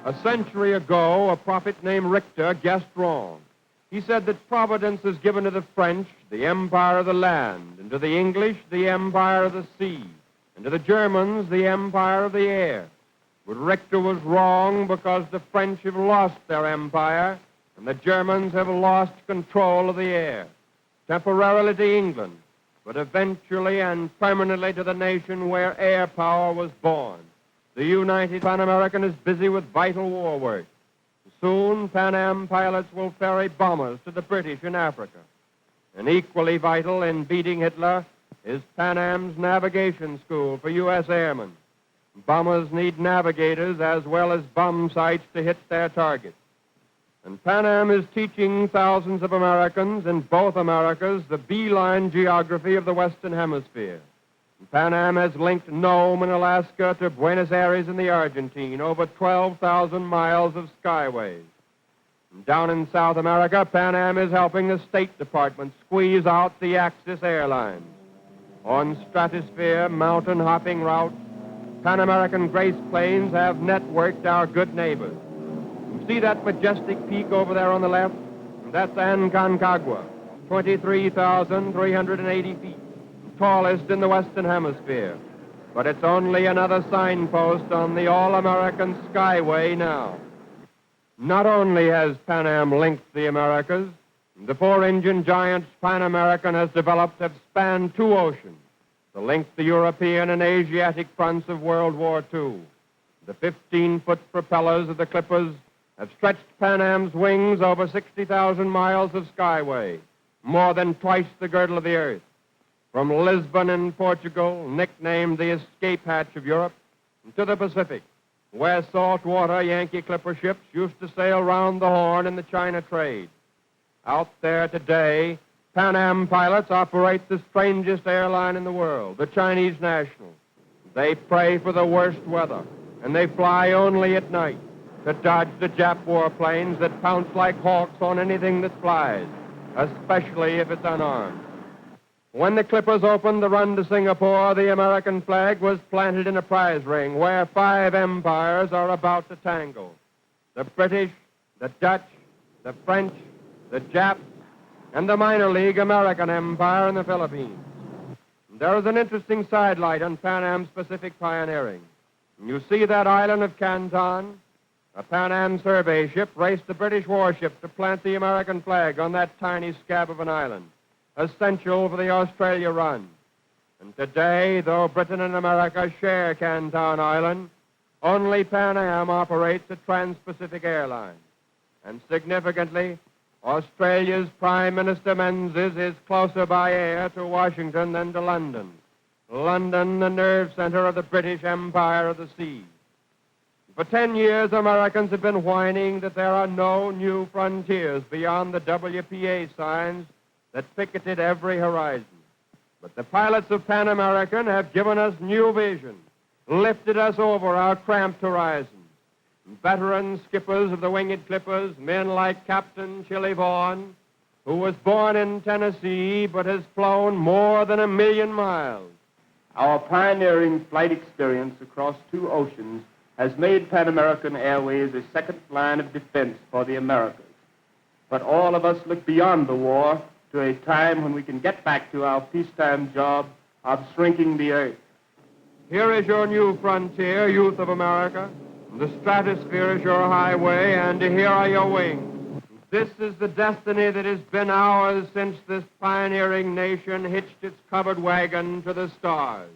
A century ago, a prophet named Richter guessed wrong. He said that Providence has given to the French the empire of the land, and to the English the empire of the sea, and to the Germans the empire of the air. But Richter was wrong because the French have lost their empire, and the Germans have lost control of the air. Temporarily to England, but eventually and permanently to the nation where air power was born. The United Pan American is busy with vital war work. Soon, Pan Am pilots will ferry bombers to the British in Africa. And equally vital in beating Hitler is Pan Am's navigation school for U.S. airmen. Bombers need navigators as well as bomb sights to hit their targets. And Pan Am is teaching thousands of Americans in both Americas the beeline geography of the Western Hemisphere. Pan Am has linked Nome in Alaska to Buenos Aires in the Argentine, over 12,000 miles of skyways. And down in South America, Pan Am is helping the State Department squeeze out the Axis Airlines. On stratosphere, mountain-hopping routes, Pan American Grace planes have networked our good neighbors. You see that majestic peak over there on the left? That's Aconcagua, 23,380 feet. Tallest in the Western Hemisphere. But it's only another signpost on the all-American skyway now. Not only has Pan Am linked the Americas, the four-engine giants Pan American has developed have spanned two oceans to link the European and Asiatic fronts of World War II. The 15-foot propellers of the Clippers have stretched Pan Am's wings over 60,000 miles of skyway, more than twice the girdle of the Earth. From Lisbon in Portugal, nicknamed the escape hatch of Europe, to the Pacific, where saltwater Yankee clipper ships used to sail round the Horn in the China trade. Out there today, Pan Am pilots operate the strangest airline in the world, the Chinese National. They pray for the worst weather, and they fly only at night to dodge the Jap warplanes that pounce like hawks on anything that flies, especially if it's unarmed. When the Clippers opened the run to Singapore, the American flag was planted in a prize ring where 5 empires are about to tangle. The British, the Dutch, the French, the Japs, and the minor league American Empire in the Philippines. There is an interesting sidelight on Pan Am's Pacific pioneering. You see that island of Canton? A Pan Am survey ship raced the British warship to plant the American flag on that tiny scab of an island, essential for the Australia run. And today, though Britain and America share Canton Island, only Pan Am operates a trans-Pacific airline. And significantly, Australia's Prime Minister Menzies is closer by air to Washington than to London. London, the nerve center of the British Empire of the Seas. For 10 years, Americans have been whining that there are no new frontiers beyond the WPA signs that picketed every horizon. But the pilots of Pan American have given us new vision, lifted us over our cramped horizons. Veteran skippers of the winged Clippers, men like Captain Chili Vaughan, who was born in Tennessee but has flown more than 1 million miles. Our pioneering flight experience across 2 oceans has made Pan American Airways a second line of defense for the Americas. But all of us look beyond the war to a time when we can get back to our peacetime job of shrinking the earth. Here is your new frontier, youth of America. The stratosphere is your highway, and here are your wings. This is the destiny that has been ours since this pioneering nation hitched its covered wagon to the stars.